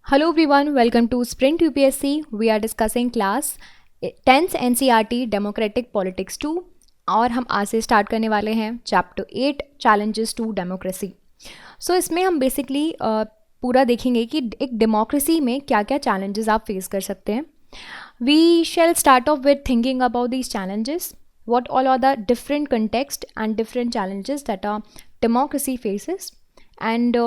Hello everyone, welcome to Sprint UPSC. We are discussing class 10th NCERT Democratic Politics 2 और हम आज से start करने वाले हैं चैप्टर 8 चैलेंजेस टू डेमोक्रेसी। सो इसमें हम बेसिकली पूरा देखेंगे कि एक डेमोक्रेसी में क्या क्या चैलेंजेस आप फेस कर सकते हैं। We shall start off with thinking about these challenges, what all are the different context and different challenges that a democracy faces, and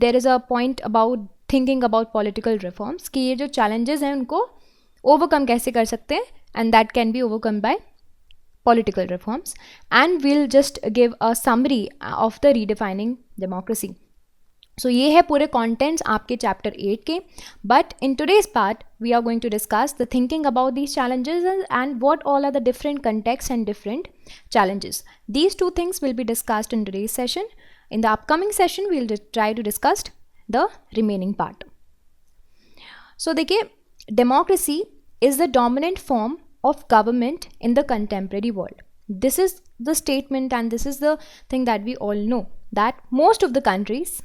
there is a point about thinking about political reforms कि ये जो challenges हैं उनको overcome कैसे कर सकते हैं, and that can be overcome by political reforms, and we'll just give a summary of the redefining democracy. So ये है पूरे contents आपके chapter 8 के, but in today's part we are going to discuss the thinking about these challenges and what all are the different contexts and different challenges. These two things will be discussed in today's session. In the upcoming session we'll try to discuss the remaining part. So देखिए, democracy is the dominant form of government in the contemporary world. This is the statement and this is the thing that we all know, that most of the countries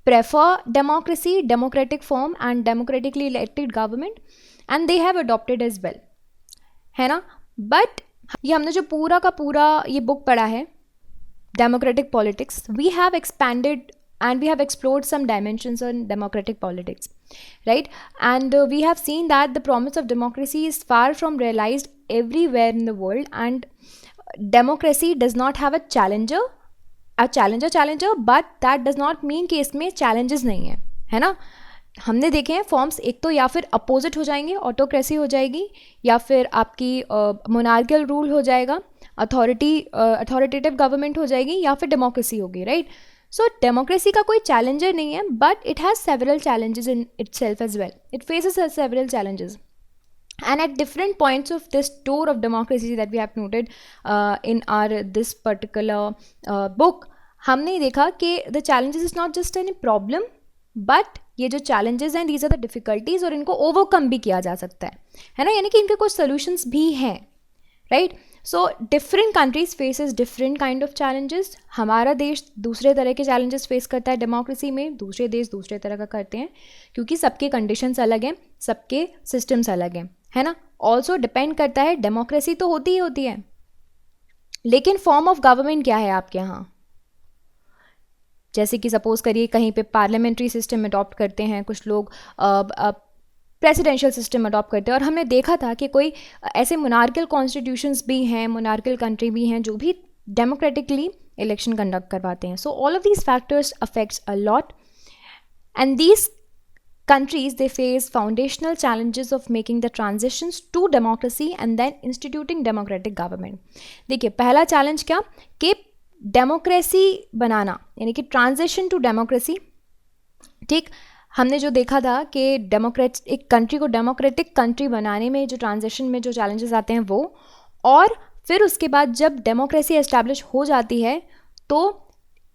prefer democracy, democratic form and democratically elected government, and they have adopted as well, है ना। But ये हमने जो पूरा का पूरा ये book पढ़ा है democratic politics, we have expanded and we have explored some dimensions on democratic politics, right? And we have seen that the promise of democracy is far from realized everywhere in the world, and democracy does not have a challenger, but that does not mean कि इसमें challenges नहीं है ना। हमने देखे हैं forms, एक तो या फिर अपोजिट हो जाएंगे, ऑटोक्रेसी हो जाएगी, या फिर आपकी मोनार्कियल रूल हो जाएगा, अथॉरिटेटिव गवर्नमेंट हो जाएगी, या फिर डेमोक्रेसी होगी, राइट। सो डेमोक्रेसी का कोई चैलेंजर नहीं है, but it has several challenges in itself as well, it faces several challenges. And at different points of this tour of democracy that we have noted in our this particular book, हमने देखा कि the challenges is not just any problem, but ये जो challenges हैं these are the difficulties, और इनको overcome भी किया जा सकता है ना, यानी कि इनके कुछ solutions भी हैं, right? So different countries faces different kind of challenges. हमारा देश दूसरे तरह के challenges face करता है डेमोक्रेसी में, दूसरे देश दूसरे तरह का करते हैं, क्योंकि सबके conditions अलग हैं, सबके systems अलग हैं, है ना। ऑल्सो डिपेंड करता है, डेमोक्रेसी तो होती ही होती है, लेकिन फॉर्म ऑफ गवर्नमेंट क्या है आपके यहाँ। जैसे कि सपोज करिए कहीं पे पार्लियामेंट्री सिस्टम अडॉप्ट करते हैं कुछ लोग, प्रेसिडेंशियल सिस्टम अडॉप्ट करते हैं, और हमने देखा था कि कोई ऐसे मोनार्कियल कॉन्स्टिट्यूशंस भी हैं, मोनार्कियल कंट्री भी हैं जो भी डेमोक्रेटिकली इलेक्शन कंडक्ट करवाते हैं। So all of these factors affects a lot, and these countries they face foundational challenges of making the transitions to democracy and then instituting democratic government. देखिए पहला challenge क्या कि डेमोक्रेसी बनाना, यानी कि transition to democracy. ठीक, हमने जो देखा था कि एक कंट्री को डेमोक्रेटिक कंट्री बनाने में जो ट्रांजिशन में जो चैलेंजेस आते हैं वो, और फिर उसके बाद जब डेमोक्रेसी एस्टैब्लिश हो जाती है तो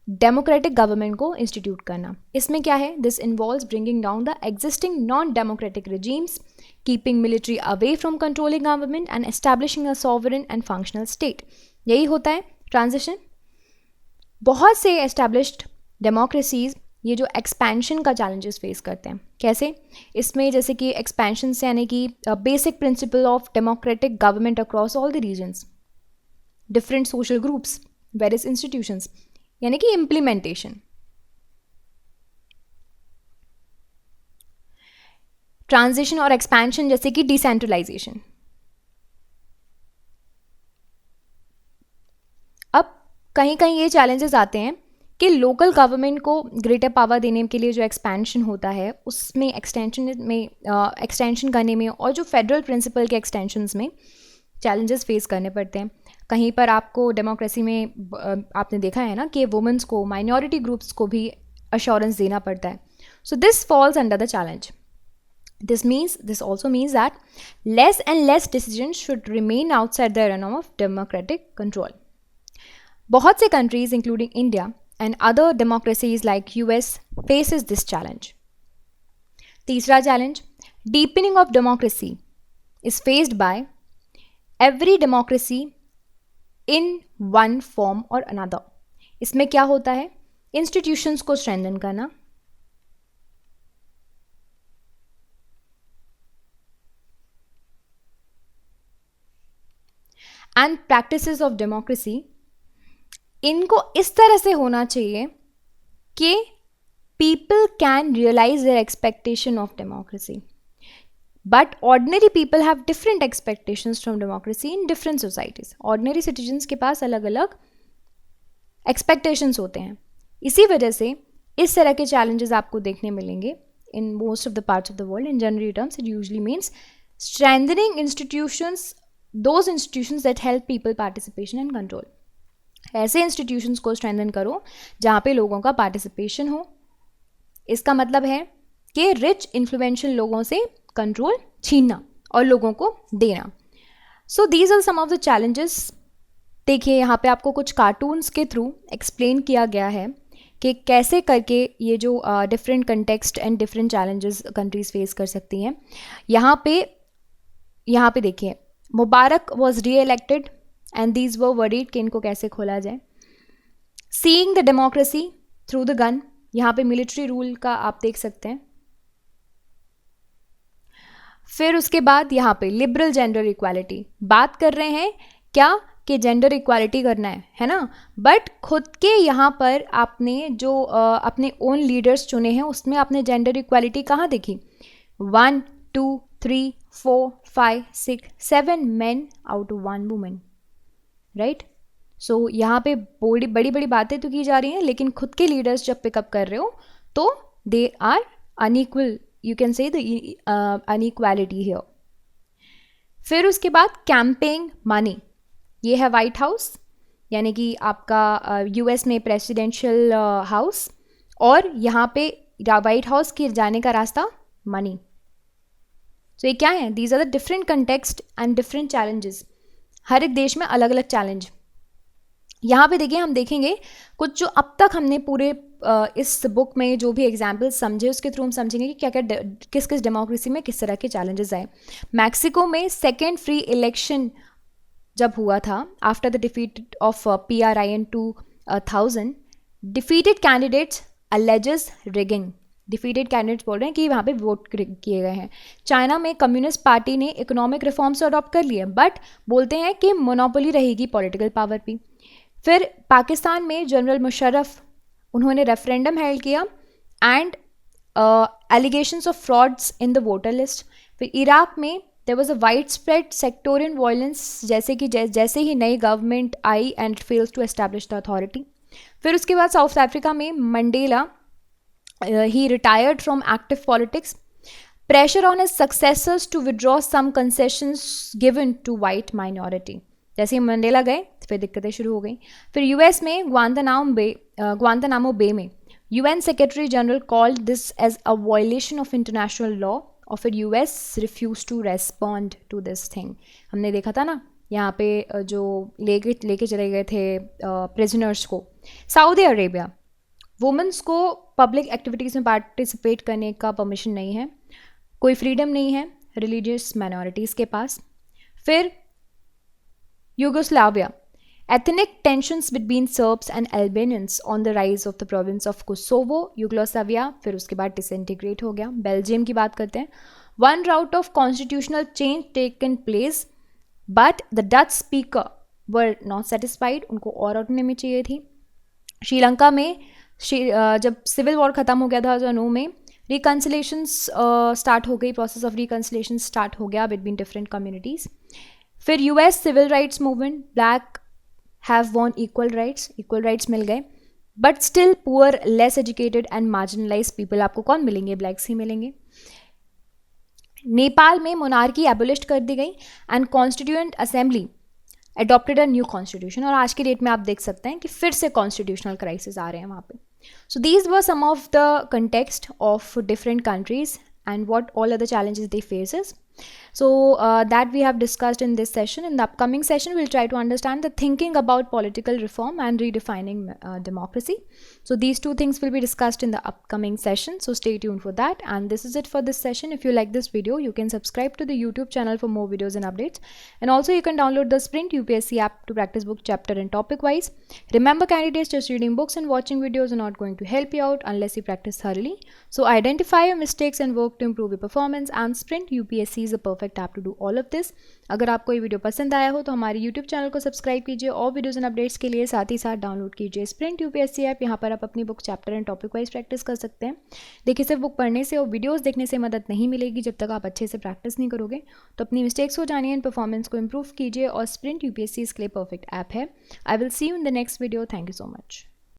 डेमोक्रेटिक गवर्नमेंट को इंस्टीट्यूट करना। इसमें क्या है, this involves bringing down the existing non democratic regimes, keeping military away from controlling government and establishing a sovereign and functional state. यही होता है ट्रांजिशन। बहुत से एस्टैब्लिश्ड डेमोक्रेसीज ये जो एक्सपेंशन का चैलेंजेस फेस करते हैं। कैसे, इसमें जैसे कि एक्सपेंशन से यानी कि basic principle of democratic government across all the regions, different social groups, various institutions, यानी कि इम्प्लीमेंटेशन। ट्रांजिशन और एक्सपेंशन जैसे कि डिसेंट्रलाइजेशन। अब कहीं कहीं ये चैलेंजेस आते हैं कि लोकल गवर्नमेंट को ग्रेटर पावर देने के लिए जो एक्सपेंशन होता है उसमें एक्सटेंशन करने में, और जो फेडरल प्रिंसिपल के एक्सटेंशंस में चैलेंजेस फेस करने पड़ते हैं। कहीं पर आपको डेमोक्रेसी में आपने देखा है ना कि वुमेंस को, माइनॉरिटी ग्रुप्स को भी अश्योरेंस देना पड़ता है। So this falls under the challenge. This also means that less and less decision should remain outside the realm of democratic control. बहुत से countries including India and other democracies like US faces this challenge. तीसरा challenge, deepening of democracy is faced by every democracy in one form और another. इसमें क्या होता है institutions को strengthen करना, एंड प्रैक्टिसेस ऑफ डेमोक्रेसी, इनको इस तरह से होना चाहिए कि people can realize their expectation of democracy. But ordinary people have different expectations from democracy in different societies. Ordinary citizens के पास अलग अलग expectations होते हैं. इसी वजह से इस तरह के challenges आपको देखने मिलेंगे in most of the parts of the world. In general terms, it usually means strengthening institutions, those institutions that help people participation and control. ऐसे institutions को strengthen करो जहाँ पे लोगों का participation हो. इसका मतलब है कि रिच इन्फ्लुएंशियल लोगों से कंट्रोल छीनना और लोगों को देना. So these are some of the challenges. देखिए यहाँ पे आपको कुछ कार्टून्स के थ्रू एक्सप्लेन किया गया है कि कैसे करके ये जो different context and different challenges countries face कर सकती हैं. यहाँ पे देखिए, मुबारक was reelected and these were worried कि इनको कैसे खोला जाए. Seeing the democracy through the gun, यहाँ पे मिलिट्री रूल का आप देख सकते हैं. फिर उसके बाद यहाँ पे लिबरल जेंडर इक्वालिटी, बात कर रहे हैं क्या कि जेंडर इक्वालिटी करना है ना, बट खुद के यहाँ पर आपने जो अपने ओन लीडर्स चुने हैं उसमें आपने जेंडर इक्वालिटी कहाँ देखी? 1 2 3 4 5 6 7 men out of 1 woman, right. So यहाँ पे बड़ी बड़ी बातें तो की जा रही हैं, लेकिन खुद के लीडर्स जब पिकअप कर रहे हो तो they are unequal, you can say the inequality here. फिर उसके बाद कैंपेन मनी, ये है वाइट हाउस यानी कि आपका यूएस में प्रेसिडेंशियल हाउस, और यहाँ पे वाइट हाउस के जाने का रास्ता मनी. सो ये क्या है? These are the different context and different challenges. हर एक देश में अलग अलग चैलेंज. यहाँ पे देखिए, हम देखेंगे कुछ जो अब तक हमने पूरे इस बुक में जो भी एग्जाम्पल्स समझे उसके थ्रू हम समझेंगे कि क्या क्या किस किस डेमोक्रेसी में किस तरह के चैलेंजेस आए. मैक्सिको में सेकेंड फ्री इलेक्शन जब हुआ था after the defeat of PRI in 2000, defeated candidates alleges rigging. Defeated candidates बोल रहे हैं कि वहाँ पे वोट किए गए हैं. चाइना में कम्युनिस्ट पार्टी ने इकोनॉमिक रिफॉर्म्स अडॉप्ट कर लिए, बट बोलते हैं कि मोनोपोली रहेगी पॉलिटिकल पावर की. फिर पाकिस्तान में जनरल मुशर्रफ, उन्होंने रेफरेंडम हेल्ड किया and allegations of frauds in the voter list. फिर इराक में there was a wide spread sectorial violence, जैसे ही नई गवर्नमेंट आई and fails to establish the authority. फिर उसके बाद साउथ अफ्रीका में Mandela, he retired from active politics. Pressure on his successors to withdraw some concessions given to white minority. जैसे ही Mandela गए फिर दिक्कतें शुरू हो गई. फिर यूएस में ग्वांतानामो बे में UN secretary general called this as a violation of international law, और फिर US refuse to respond to this thing. हमने देखा था ना यहाँ पे जो लेके चले गए थे प्रिजनर्स को. सऊदी अरेबिया, वुमेंस को पब्लिक एक्टिविटीज़ में पार्टिसिपेट करने का परमिशन नहीं है, कोई फ्रीडम नहीं है रिलीजियस माइनॉरिटीज़ के पास. फिर Yugoslavia, ethnic tensions between Serbs and Albanians on the rise of the province of Kosovo, Yugoslavia. फिर उसके बाद डिसइंटीग्रेट हो गया. बेल्जियम की बात करते हैं. 1 route of constitutional change taken place, but the Dutch speaker were not satisfied, उनको और ऑटोनॉमी चाहिए थी. श्रीलंका में जब सिविल वॉर ख़त्म हो गया था 2009 में, रिकन्सिलेशंस स्टार्ट हो गई, प्रोसेस ऑफ रिकन्सिलेशन स्टार्ट हो गया बिटवीन डिफरेंट कम्युनिटीज़. फिर US civil rights movement, black have won equal rights मिल गए, but still poor, less educated and marginalise people आपको कौन मिलेंगे? ब्लैक्स ही मिलेंगे. नेपाल में मोनार्की एबोलिश कर दी गई and constituent assembly adopted a new constitution, और आज की डेट में आप देख सकते हैं कि फिर से कॉन्स्टिट्यूशनल क्राइसिस आ रहे हैं वहाँ पे. So these were some of the context of different countries and what all other challenges they faces. So that we have discussed in this session. In the upcoming session, we'll try to understand the thinking about political reform and redefining democracy. So these two things will be discussed in the upcoming session. So stay tuned for that. And this is it for this session. If you like this video, you can subscribe to the YouTube channel for more videos and updates. And also you can download the Sprint UPSC app to practice book chapter and topic wise. Remember, candidates, just reading books and watching videos are not going to help you out unless you practice thoroughly. So identify your mistakes and work to improve your performance, and Sprint UPSC is a perfect app to do all of this. अगर आपको ये video पसंद आया हो तो हमारे YouTube channel को subscribe कीजिए और वीडियोज़ एंड अपडेट्स के लिए साथ ही साथ डाउनलोड कीजिए Sprint UPSC ऐप। यहाँ पर आप अपनी book chapter and topic wise practice कर सकते हैं। देखिए, सिर्फ बुक पढ़ने से और वीडियोज़ देखने से मदद नहीं मिलेगी जब तक आप अच्छे से प्रैक्टिस नहीं करोगे। तो अपनी मिस्टेक्स को जानिए एंड परफॉर्मेंस को इम्प्रूव कीजिए, और Sprint UPSC इसके लिए परफेक्ट ऐप है। I will see you in the next video. Thank you so much.